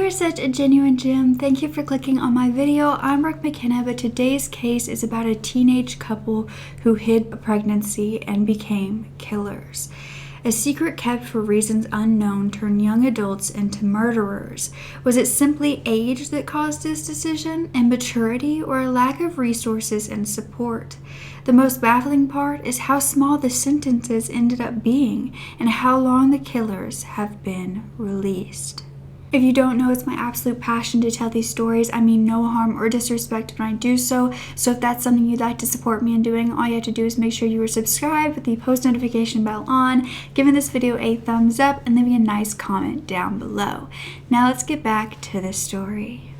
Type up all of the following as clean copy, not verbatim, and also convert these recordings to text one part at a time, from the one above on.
are such a genuine gem. Thank you for clicking on my video. I'm Brooke Makenna, but today's case is about a teenage couple who hid a pregnancy and became killers. A secret kept for reasons unknown turned young adults into murderers. Was it simply age that caused this decision, immaturity, or a lack of resources and support? The most baffling part is how small the sentences ended up being and how long the killers have been released. If you don't know, it's my absolute passion to tell these stories. I mean no harm or disrespect when I do so. So if that's something you'd like to support me in doing, all you have to do is make sure you are subscribed with the post notification bell on, giving this video a thumbs up, and leaving a nice comment down below. Now let's get back to the story.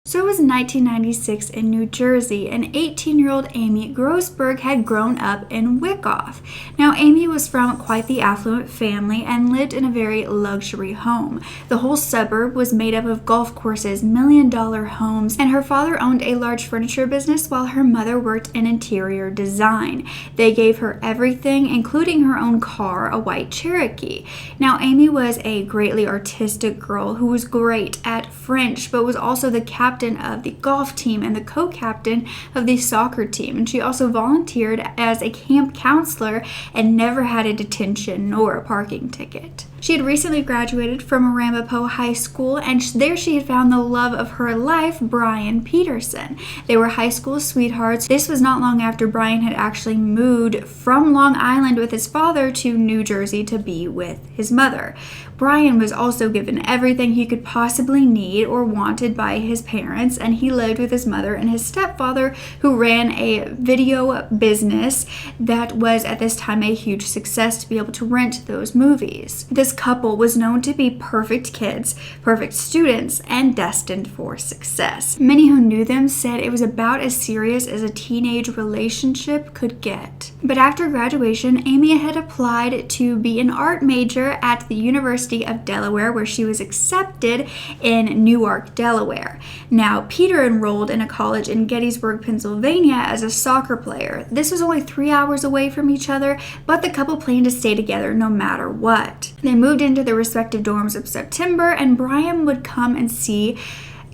So it was 1996 in New Jersey, and 18-year-old Amy Grossberg had grown up in Wyckoff. Now, Amy was from quite the affluent family and lived in a very luxury home. The whole suburb was made up of golf courses, million-dollar homes, and her father owned a large furniture business while her mother worked in interior design. They gave her everything, including her own car, a white Cherokee. Now, Amy was a greatly artistic girl who was great at French, but was also the captain of the golf team and the co-captain of the soccer team, and she also volunteered as a camp counselor and never had a detention nor a parking ticket. She had recently graduated from Ramapo High School, and there she had found the love of her life, Brian Peterson. They were high school sweethearts. This was not long after Brian had actually moved from Long Island with his father to New Jersey to be with his mother. Brian was also given everything he could possibly need or wanted by his parents, and he lived with his mother and his stepfather, who ran a video business that was at this time a huge success to be able to rent those movies. This couple was known to be perfect kids, perfect students, and destined for success. Many who knew them said it was about as serious as a teenage relationship could get. But after graduation, Amy had applied to be an art major at the University of Delaware, where she was accepted in Newark, Delaware. Now, Peter enrolled in a college in Gettysburg, Pennsylvania as a soccer player. This was only 3 hours away from each other, but the couple planned to stay together no matter what. They moved into their respective dorms of September, and Brian would come and see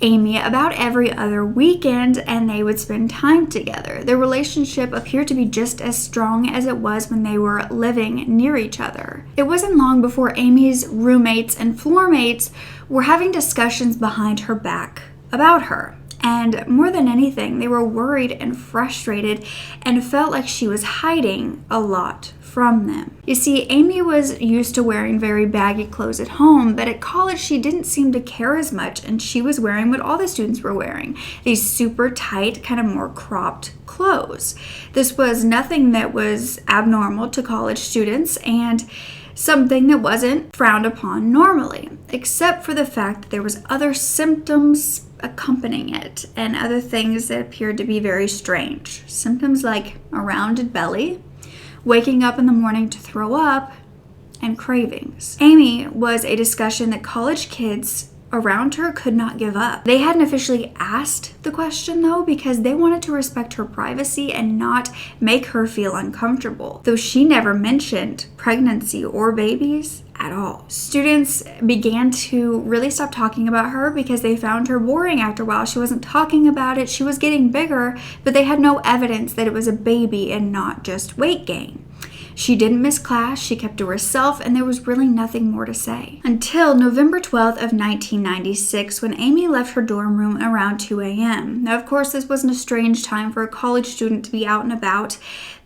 Amy about every other weekend, and they would spend time together. Their relationship appeared to be just as strong as it was when they were living near each other. It wasn't long before Amy's roommates and floor mates were having discussions behind her back about her. And more than anything, they were worried and frustrated and felt like she was hiding a lot from them. You see, Amy was used to wearing very baggy clothes at home, but at college she didn't seem to care as much, and she was wearing what all the students were wearing, these super tight, kind of more cropped clothes. This was nothing that was abnormal to college students, and something that wasn't frowned upon normally, except for the fact that there was other symptoms accompanying it and other things that appeared to be very strange. Symptoms like a rounded belly, waking up in the morning to throw up, and cravings. Amy was a discussion that college kids around her could not give up. They hadn't officially asked the question though, because they wanted to respect her privacy and not make her feel uncomfortable, though she never mentioned pregnancy or babies at all. Students began to really stop talking about her because they found her boring after a while. She wasn't talking about it. She was getting bigger, but they had no evidence that it was a baby and not just weight gain. She didn't miss class, she kept to herself, and there was really nothing more to say. Until November 12th of 1996, when Amy left her dorm room around 2 a.m. Now, of course, this wasn't a strange time for a college student to be out and about,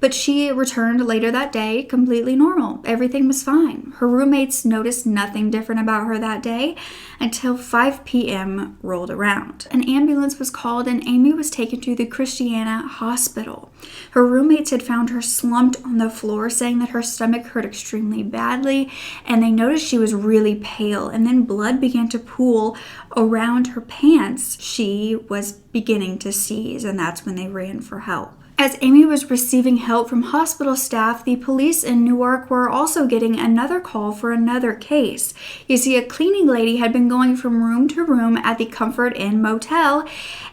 but she returned later that day completely normal. Everything was fine. Her roommates noticed nothing different about her that day until 5 p.m. rolled around. An ambulance was called and Amy was taken to the Christiana Hospital. Her roommates had found her slumped on the floor, saying that her stomach hurt extremely badly, and they noticed she was really pale, and then blood began to pool around her pants. She was beginning to seize, and that's when they ran for help. As Amy was receiving help from hospital staff, the police in Newark were also getting another call for another case. You see, a cleaning lady had been going from room to room at the Comfort Inn motel,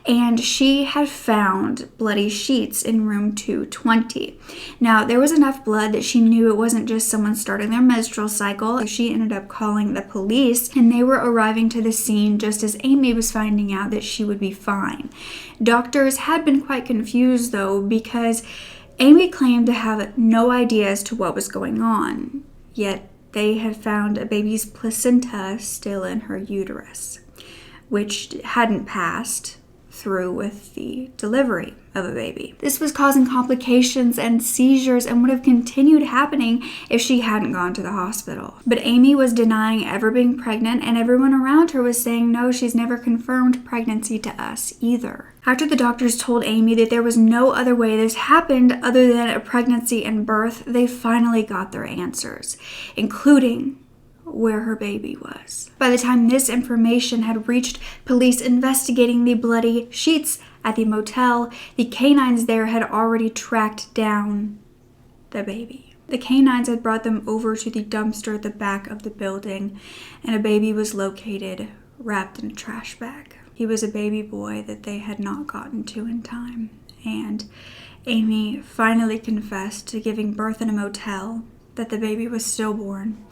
and she had found bloody sheets in room 220. Now, there was enough blood that she knew it wasn't just someone starting their menstrual cycle. So she ended up calling the police, and they were arriving to the scene just as Amy was finding out that she would be fine. Doctors had been quite confused, though, because Amy claimed to have no idea as to what was going on, yet they had found a baby's placenta still in her uterus, which hadn't passed through with the delivery of a baby. This was causing complications and seizures and would have continued happening if she hadn't gone to the hospital. But Amy was denying ever being pregnant, and everyone around her was saying, no, she's never confirmed pregnancy to us either. After the doctors told Amy that there was no other way this happened other than a pregnancy and birth, they finally got their answers, including where her baby was. By the time this information had reached police investigating the bloody sheets at the motel, the canines there had already tracked down the baby. The canines had brought them over to the dumpster at the back of the building, and a baby was located wrapped in a trash bag. He was a baby boy that they had not gotten to in time, and Amy finally confessed to giving birth in a motel, that the baby was stillborn,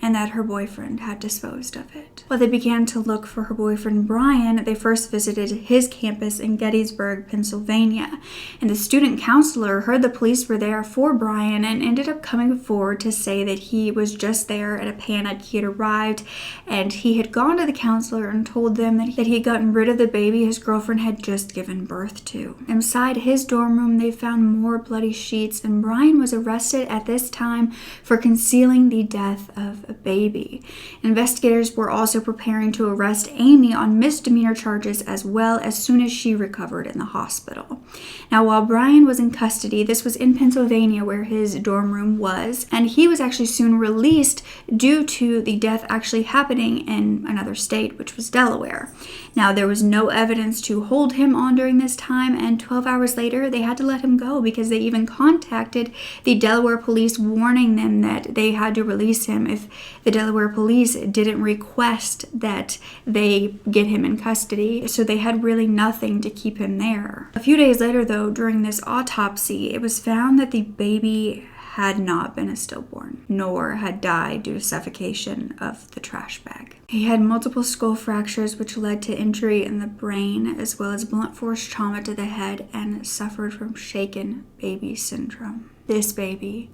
and that her boyfriend had disposed of it. While they began to look for her boyfriend Brian, they first visited his campus in Gettysburg, Pennsylvania, and the student counselor heard the police were there for Brian and ended up coming forward to say that he was just there at a panic. He had arrived and he had gone to the counselor and told them that he had gotten rid of the baby his girlfriend had just given birth to. Inside his dorm room, they found more bloody sheets, and Brian was arrested at this time for concealing the death of a baby. Investigators were also preparing to arrest Amy on misdemeanor charges as well as soon as she recovered in the hospital. Now, while Brian was in custody, this was in Pennsylvania where his dorm room was, and he was actually soon released due to the death actually happening in another state, which was Delaware. Now, there was no evidence to hold him on during this time, and 12 hours later, they had to let him go because they even contacted the Delaware police, warning them that they had to release him if the Delaware police didn't request that they get him in custody, so they had really nothing to keep him there. A few days later, though, during this autopsy, it was found that the baby had not been a stillborn, nor had died due to suffocation of the trash bag. He had multiple skull fractures, which led to injury in the brain, as well as blunt force trauma to the head, and suffered from shaken baby syndrome. This baby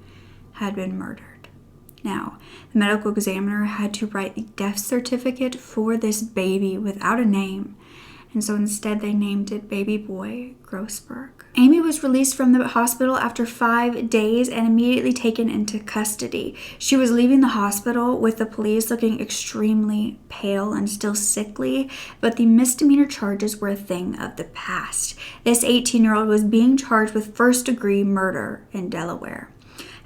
had been murdered. Now, the medical examiner had to write the death certificate for this baby without a name, and so instead they named it Baby Boy Grossberg. Amy was released from the hospital after 5 days and immediately taken into custody. She was leaving the hospital with the police looking extremely pale and still sickly, but the misdemeanor charges were a thing of the past. This 18-year-old was being charged with first-degree murder in Delaware.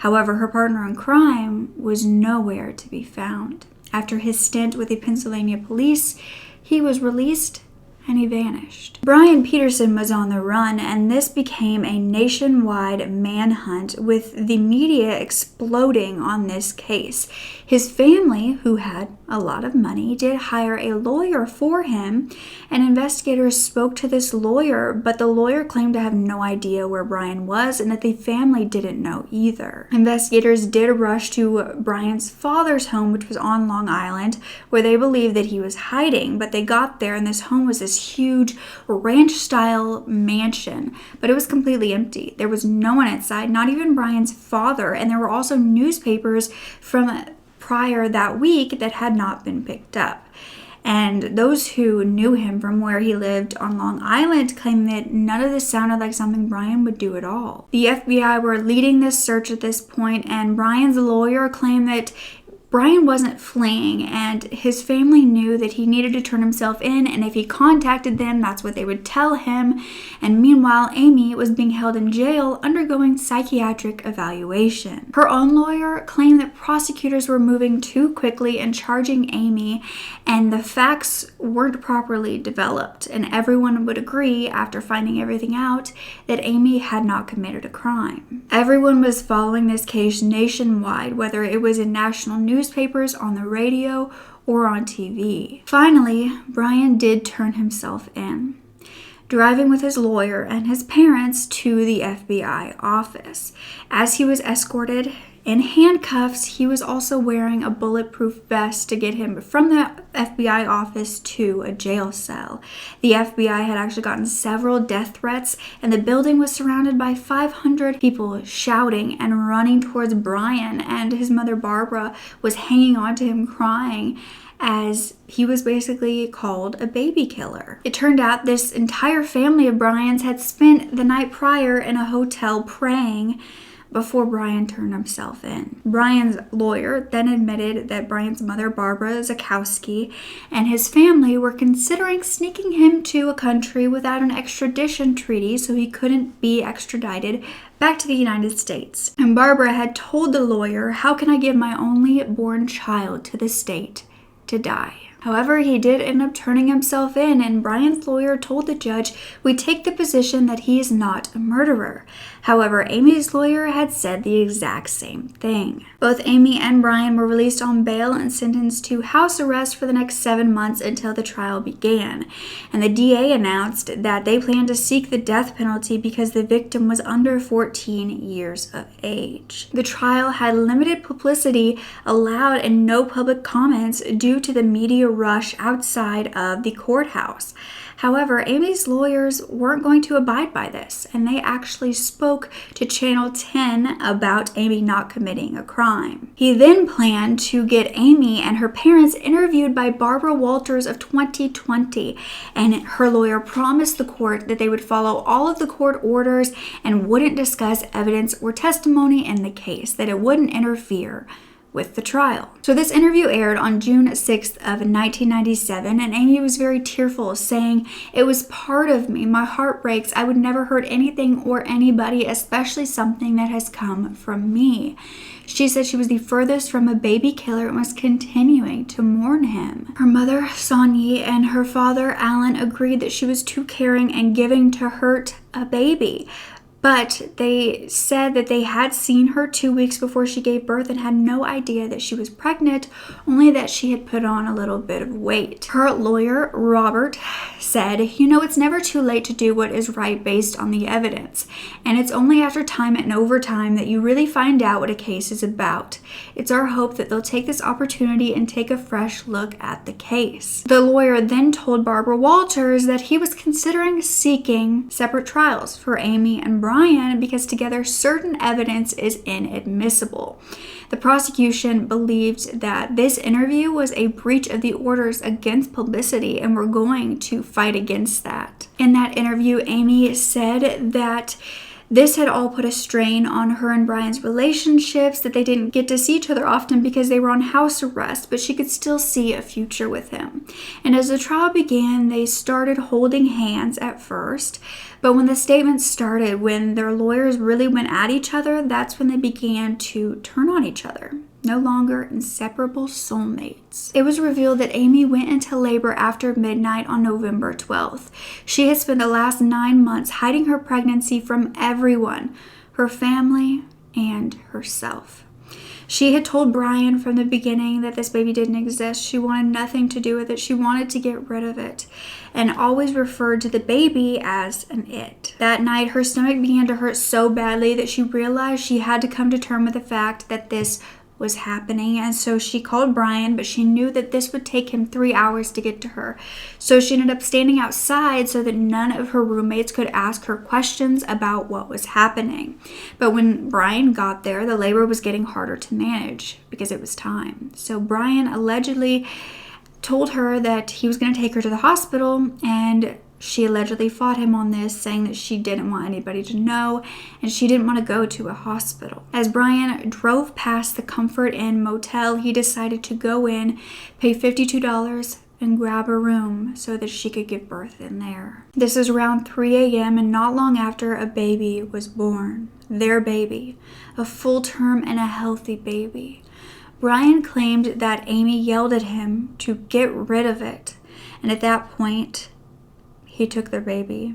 However, her partner in crime was nowhere to be found. After his stint with the Pennsylvania police, he was released and he vanished. Brian Peterson was on the run, and this became a nationwide manhunt with the media exploding on this case. His family, who had a lot of money, did hire a lawyer for him, and investigators spoke to this lawyer, but the lawyer claimed to have no idea where Brian was and that the family didn't know either. Investigators did rush to Brian's father's home, which was on Long Island, where they believed that he was hiding, but they got there and this home was this huge ranch-style mansion, but it was completely empty. There was no one inside, not even Brian's father, and there were also newspapers from prior that week that had not been picked up. And those who knew him from where he lived on Long Island claimed that none of this sounded like something Brian would do at all. The FBI were leading this search at this point, and Brian's lawyer claimed that Brian wasn't fleeing, and his family knew that he needed to turn himself in, and if he contacted them, that's what they would tell him. And meanwhile, Amy was being held in jail undergoing psychiatric evaluation. Her own lawyer claimed that prosecutors were moving too quickly in charging Amy, and the facts weren't properly developed, and everyone would agree, after finding everything out, that Amy had not committed a crime. Everyone was following this case nationwide, whether it was in national newspapers, on the radio, or on TV. Finally, Brian did turn himself in, driving with his lawyer and his parents to the FBI office. As he was escorted in handcuffs, he was also wearing a bulletproof vest to get him from the FBI office to a jail cell. The FBI had actually gotten several death threats, and the building was surrounded by 500 people shouting and running towards Brian, and his mother Barbara was hanging on to him crying, as he was basically called a baby killer. It turned out this entire family of Brian's had spent the night prior in a hotel praying before Brian turned himself in. Brian's lawyer then admitted that Brian's mother, Barbara Zakowski, and his family were considering sneaking him to a country without an extradition treaty so he couldn't be extradited back to the United States. And Barbara had told the lawyer, "How can I give my only born child to the state to die?" However, he did end up turning himself in, and Brian's lawyer told the judge, "We take the position that he is not a murderer." However, Amy's lawyer had said the exact same thing. Both Amy and Brian were released on bail and sentenced to house arrest for the next 7 months until the trial began. And the DA announced that they planned to seek the death penalty because the victim was under 14 years of age. The trial had limited publicity allowed and no public comments due to the media rush outside of the courthouse. However, Amy's lawyers weren't going to abide by this, and they actually spoke to Channel 10 about Amy not committing a crime. He then planned to get Amy and her parents interviewed by Barbara Walters of 2020, and her lawyer promised the court that they would follow all of the court orders and wouldn't discuss evidence or testimony in the case, that it wouldn't interfere with the trial. So this interview aired on June 6th of 1997, and Amy was very tearful, saying, "It was part of me. My heart breaks. I would never hurt anything or anybody, especially something that has come from me." She said she was the furthest from a baby killer and was continuing to mourn him. Her mother, Sonia, and her father, Alan, agreed that she was too caring and giving to hurt a baby. But they said that they had seen her 2 weeks before she gave birth and had no idea that she was pregnant, only that she had put on a little bit of weight. Her lawyer, Robert, said, "You know, it's never too late to do what is right based on the evidence. And it's only after time and over time that you really find out what a case is about. It's our hope that they'll take this opportunity and take a fresh look at the case." The lawyer then told Barbara Walters that he was considering seeking separate trials for Amy and Brian because together certain evidence is inadmissible. The prosecution believed that this interview was a breach of the orders against publicity and were going to fight against that. In that interview, Amy said that this had all put a strain on her and Brian's relationships, that they didn't get to see each other often because they were on house arrest, but she could still see a future with him. And as the trial began, they started holding hands at first, but when the statements started, when their lawyers really went at each other, that's when they began to turn on each other. No longer inseparable soulmates. It was revealed that Amy went into labor after midnight on November 12th. She had spent the last 9 months hiding her pregnancy from everyone, her family and herself. She had told Brian from the beginning that this baby didn't exist. She wanted nothing to do with it. She wanted to get rid of it, and always referred to the baby as an it. That night, her stomach began to hurt so badly that she realized she had to come to terms with the fact that this was happening, and so she called Brian, but she knew that this would take him 3 hours to get to her. So she ended up standing outside so that none of her roommates could ask her questions about what was happening. But when Brian got there, the labor was getting harder to manage because it was time. So Brian allegedly told her that he was going to take her to the hospital, and She allegedly fought him on this, saying that she didn't want anybody to know and she didn't want to go to a hospital. As Brian drove past the Comfort Inn motel, he decided to go in, pay $52, and grab a room so that she could give birth in there. This is around 3 a.m. and not long after, a baby was born. Their baby. A full-term and a healthy baby. Brian claimed that Amy yelled at him to get rid of it. And at that point, he took their baby,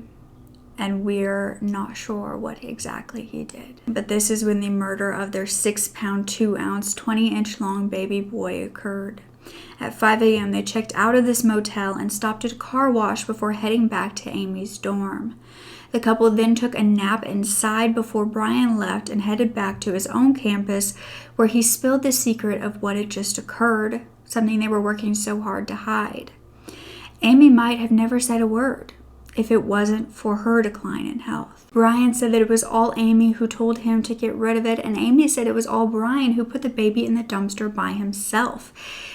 and we're not sure what exactly he did. But this is when the murder of their 6-pound, 2-ounce, 20-inch long baby boy occurred. At 5 a.m., they checked out of this motel and stopped at a car wash before heading back to Amy's dorm. The couple then took a nap inside before Brian left and headed back to his own campus, where he spilled the secret of what had just occurred, something they were working so hard to hide. Amy might have never said a word if it wasn't for her decline in health. Brian said that it was all Amy who told him to get rid of it, and Amy said it was all Brian who put the baby in the dumpster by himself.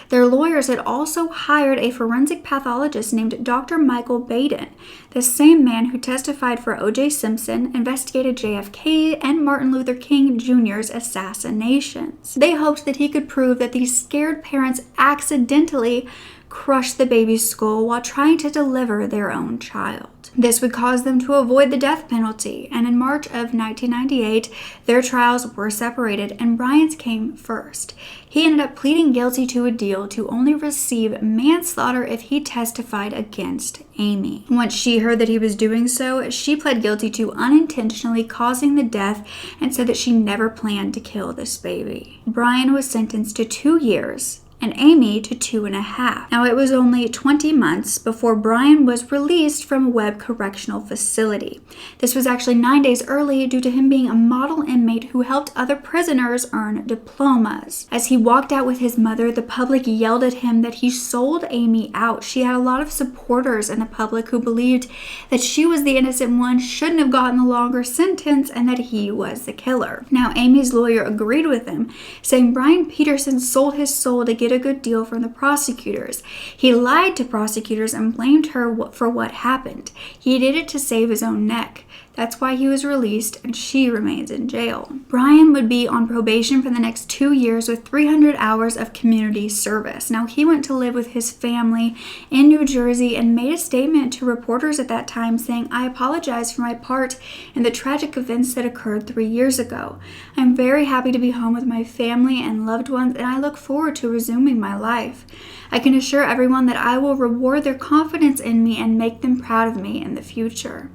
Their lawyers had also hired a forensic pathologist named Dr. Michael Baden, the same man who testified for O.J. Simpson, investigated JFK and Martin Luther King Jr.'s assassinations. They hoped that he could prove that these scared parents accidentally crushed the baby's skull while trying to deliver their own child. This would cause them to avoid the death penalty, and in March of 1998, their trials were separated and Brian's came first. He ended up pleading guilty to a deal to only receive manslaughter if he testified against Amy. Once she heard that he was doing so, she pled guilty to unintentionally causing the death and said that she never planned to kill this baby. Brian was sentenced to 2 years and Amy to 2.5. Now, it was only 20 months before Brian was released from Webb Correctional Facility. This was actually 9 days early due to him being a model inmate who helped other prisoners earn diplomas. As he walked out with his mother, the public yelled at him that he sold Amy out. She had a lot of supporters in the public who believed that she was the innocent one, shouldn't have gotten the longer sentence, and that he was the killer. Now, Amy's lawyer agreed with him, saying Brian Peterson sold his soul to get a good deal from the prosecutors. He lied to prosecutors and blamed her for what happened. He did it to save his own neck. That's why he was released and she remains in jail. Brian would be on probation for the next 2 years with 300 hours of community service. Now, he went to live with his family in New Jersey and made a statement to reporters at that time saying, "I apologize for my part in the tragic events that occurred 3 years ago. I'm very happy to be home with my family and loved ones, and I look forward to resuming my life. I can assure everyone that I will reward their confidence in me and make them proud of me in the future."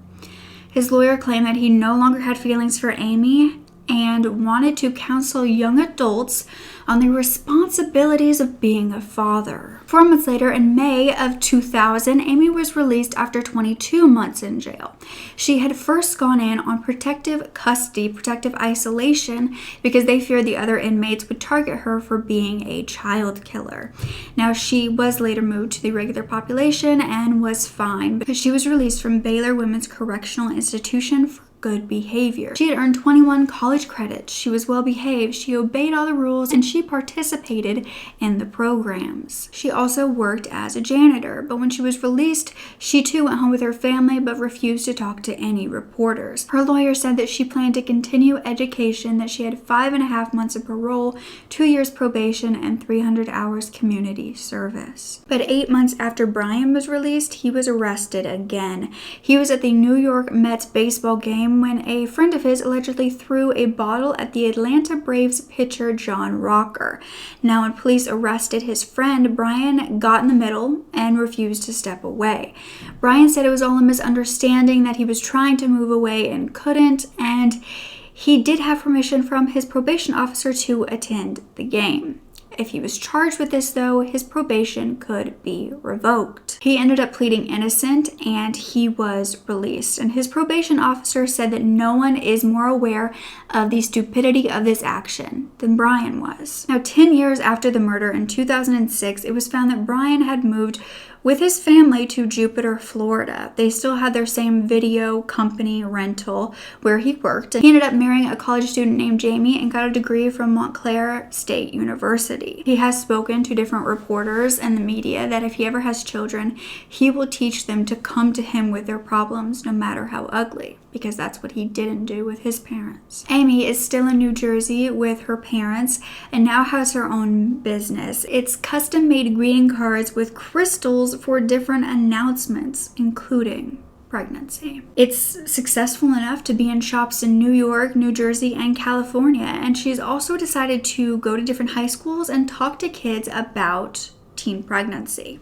His lawyer claimed that he no longer had feelings for Amy and wanted to counsel young adults on the responsibilities of being a father. 4 months later, in May of 2000, Amy was released after 22 months in jail. She had first gone in on protective custody, protective isolation, because they feared the other inmates would target her for being a child killer. Now, she was later moved to the regular population and was fine because she was released from Baylor Women's Correctional Institution for good behavior. She had earned 21 college credits. She was well behaved. She obeyed all the rules and she participated in the programs. She also worked as a janitor, but when she was released, she too went home with her family but refused to talk to any reporters. Her lawyer said that she planned to continue education, that she had 5.5 months of parole, 2 years probation, and 300 hours community service. But 8 months after Brian was released, he was arrested again. He was at the New York Mets baseball game when a friend of his allegedly threw a bottle at the Atlanta Braves pitcher John Rocker. Now, when police arrested his friend, Brian got in the middle and refused to step away. Brian said it was all a misunderstanding, that he was trying to move away and couldn't, and he did have permission from his probation officer to attend the game. If he was charged with this, though, his probation could be revoked. He ended up pleading innocent and he was released. And his probation officer said that no one is more aware of the stupidity of this action than Brian was. Now, 10 years after the murder in 2006, it was found that Brian had moved with his family to Jupiter, Florida. They still had their same video company rental where he worked. He ended up marrying a college student named Jamie and got a degree from Montclair State University. He has spoken to different reporters and the media that if he ever has children, he will teach them to come to him with their problems, no matter how ugly, because that's what he didn't do with his parents. Amy is still in New Jersey with her parents and now has her own business. It's custom-made greeting cards with crystals for different announcements, including pregnancy. It's successful enough to be in shops in New York, New Jersey, and California, and she's also decided to go to different high schools and talk to kids about teen pregnancy.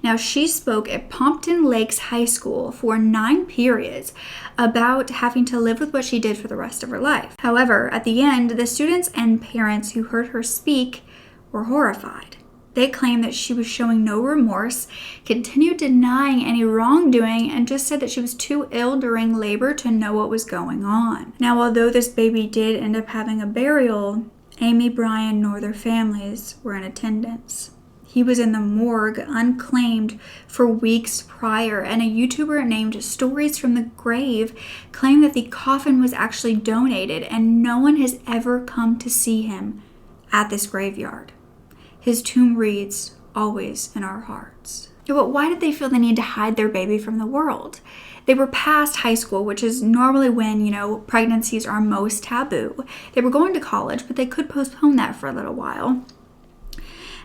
Now, she spoke at Pompton Lakes High School for 9 periods about having to live with what she did for the rest of her life. However, at the end, the students and parents who heard her speak were horrified. They claimed that she was showing no remorse, continued denying any wrongdoing, and just said that she was too ill during labor to know what was going on. Now, although this baby did end up having a burial, Amy, Brian, nor their families were in attendance. He was in the morgue, unclaimed, for weeks prior, and a YouTuber named Stories from the Grave claimed that the coffin was actually donated, and no one has ever come to see him at this graveyard. His tomb reads, "Always in our hearts." But why did they feel the need to hide their baby from the world? They were past high school, which is normally when, pregnancies are most taboo. They were going to college, but they could postpone that for a little while.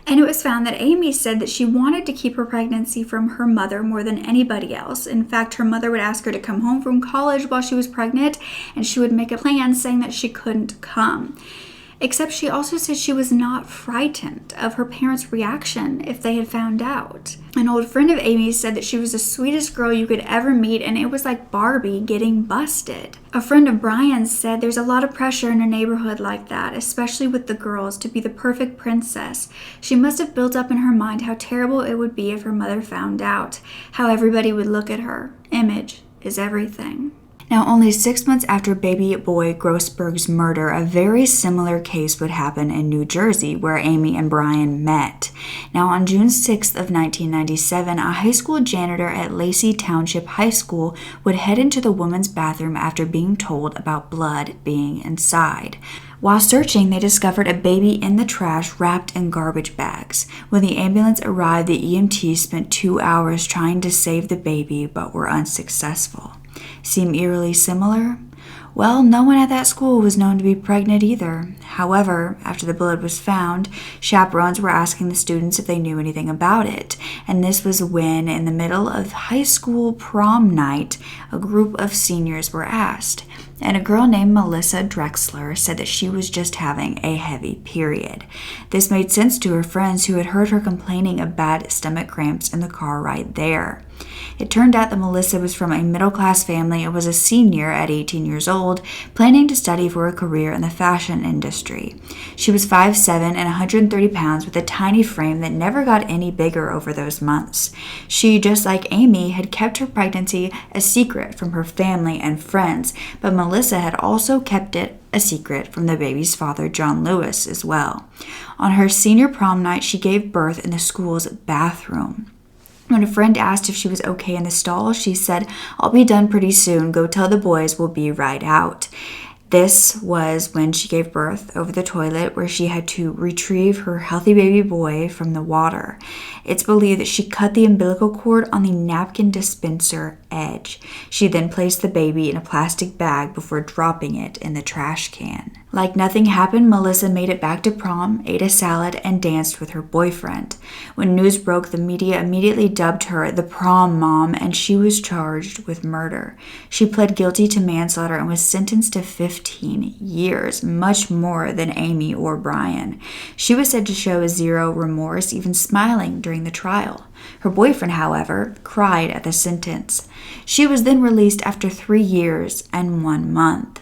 And it was found that Amy said that she wanted to keep her pregnancy from her mother more than anybody else. In fact, her mother would ask her to come home from college while she was pregnant, and she would make a plan saying that she couldn't come. Except she also said she was not frightened of her parents' reaction if they had found out. An old friend of Amy's said that she was the sweetest girl you could ever meet, and it was like Barbie getting busted. A friend of Brian's said there's a lot of pressure in a neighborhood like that, especially with the girls, to be the perfect princess. She must have built up in her mind how terrible it would be if her mother found out, how everybody would look at her. Image is everything. Now, only 6 months after baby boy Grossberg's murder, a very similar case would happen in New Jersey, where Amy and Brian met. Now, on June 6th of 1997, a high school janitor at Lacey Township High School would head into the woman's bathroom after being told about blood being inside. While searching, they discovered a baby in the trash wrapped in garbage bags. When the ambulance arrived, the EMTs spent 2 hours trying to save the baby, but were unsuccessful. Seem eerily similar? Well, no one at that school was known to be pregnant either. However, after the blood was found, chaperones were asking the students if they knew anything about it. And this was when, in the middle of high school prom night, a group of seniors were asked. And a girl named Melissa Drexler said that she was just having a heavy period. This made sense to her friends who had heard her complaining of bad stomach cramps in the car ride there. It turned out that Melissa was from a middle-class family and was a senior at 18 years old, planning to study for a career in the fashion industry. She was 5'7" and 130 pounds with a tiny frame that never got any bigger over those months. She, just like Amy, had kept her pregnancy a secret from her family and friends, but Melissa had also kept it a secret from the baby's father, John Lewis, as well. On her senior prom night, she gave birth in the school's bathroom. When a friend asked if she was okay in the stall, she said, "I'll be done pretty soon. Go tell the boys we'll be right out." This was when she gave birth over the toilet, where she had to retrieve her healthy baby boy from the water. It's believed that she cut the umbilical cord on the napkin dispenser edge. She then placed the baby in a plastic bag before dropping it in the trash can. Like nothing happened, Melissa made it back to prom, ate a salad, and danced with her boyfriend. When news broke, the media immediately dubbed her the prom mom, and she was charged with murder. She pled guilty to manslaughter and was sentenced to 15 years, much more than Amy or Brian. She was said to show zero remorse, even smiling during the trial. Her boyfriend, however, cried at the sentence. She was then released after 3 years and 1 month.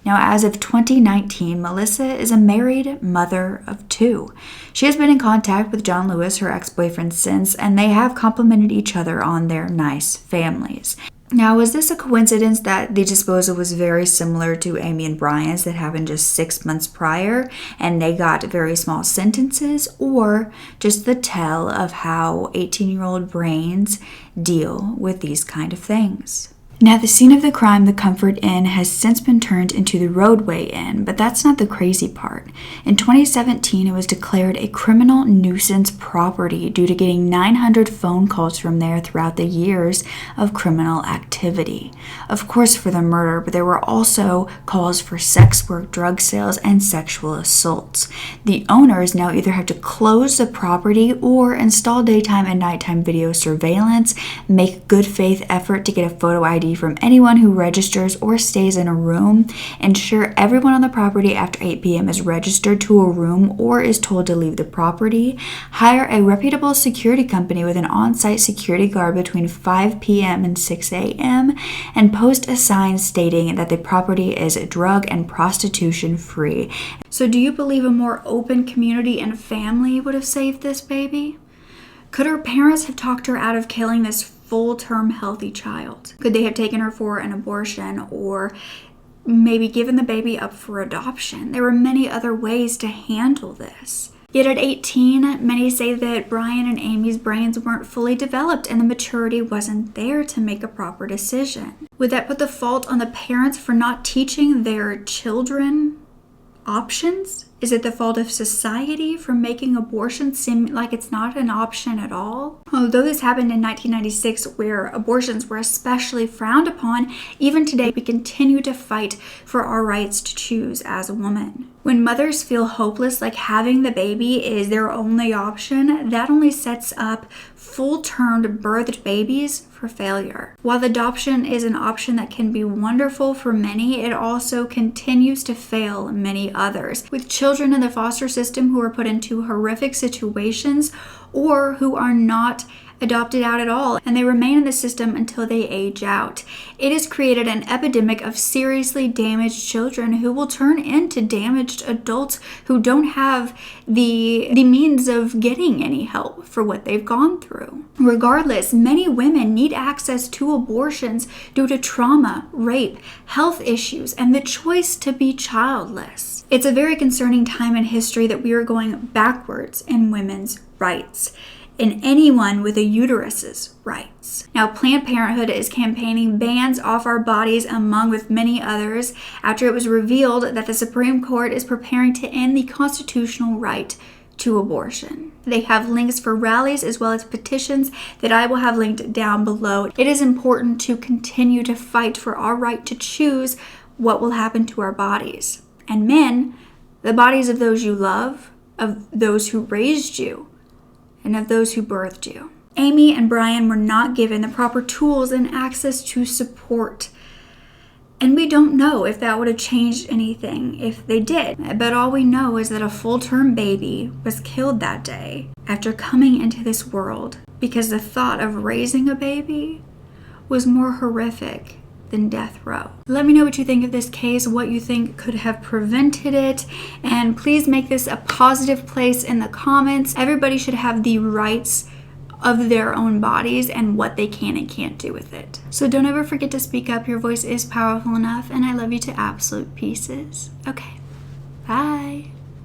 Now, as of 2019, Melissa is a married mother of 2. She has been in contact with John Lewis, her ex-boyfriend, since, and they have complimented each other on their nice families. Now, was this a coincidence that the disposal was very similar to Amy and Brian's that happened just 6 months prior and they got very small sentences, or just the tell of how 18-year-old brains deal with these kind of things? Now, the scene of the crime, the Comfort Inn, has since been turned into the Roadway Inn, but that's not the crazy part. In 2017, it was declared a criminal nuisance property due to getting 900 phone calls from there throughout the years of criminal activity. Of course, for the murder, but there were also calls for sex work, drug sales, and sexual assaults. The owners now either have to close the property or install daytime and nighttime video surveillance, make good faith effort to get a photo ID from anyone who registers or stays in a room, ensure everyone on the property after 8 p.m. is registered to a room or is told to leave the property, hire a reputable security company with an on-site security guard between 5 p.m. and 6 a.m., and post a sign stating that the property is drug and prostitution free. So do you believe a more open community and family would have saved this baby? Could her parents have talked her out of killing this full-term healthy child? Could they have taken her for an abortion or maybe given the baby up for adoption? There were many other ways to handle this. Yet at 18, many say that Brian and Amy's brains weren't fully developed and the maturity wasn't there to make a proper decision. Would that put the fault on the parents for not teaching their children options? Is it the fault of society for making abortion seem like it's not an option at all? Although this happened in 1996, where abortions were especially frowned upon, even today we continue to fight for our rights to choose as a woman. When mothers feel hopeless, like having the baby is their only option, that only sets up full-term birthed babies for failure. While adoption is an option that can be wonderful for many, it also continues to fail many others, with children in the foster system who are put into horrific situations or who are not adopted out at all, and they remain in the system until they age out. It has created an epidemic of seriously damaged children who will turn into damaged adults who don't have the means of getting any help for what they've gone through. Regardless, many women need access to abortions due to trauma, rape, health issues, and the choice to be childless. It's a very concerning time in history that we are going backwards in women's rights, in anyone with a uterus's rights. Now, Planned Parenthood is campaigning bans off our bodies, among with many others, after it was revealed that the Supreme Court is preparing to end the constitutional right to abortion. They have links for rallies as well as petitions that I will have linked down below. It is important to continue to fight for our right to choose what will happen to our bodies. And men, the bodies of those you love, of those who raised you, and of those who birthed you. Amy and Brian were not given the proper tools and access to support. And we don't know if that would have changed anything if they did. But all we know is that a full-term baby was killed that day after coming into this world because the thought of raising a baby was more horrific than death row. Let me know what you think of this case, what you think could have prevented it, and please make this a positive place in the comments. Everybody should have the rights of their own bodies and what they can and can't do with it. So don't ever forget to speak up. Your voice is powerful enough, and I love you to absolute pieces. Okay, bye.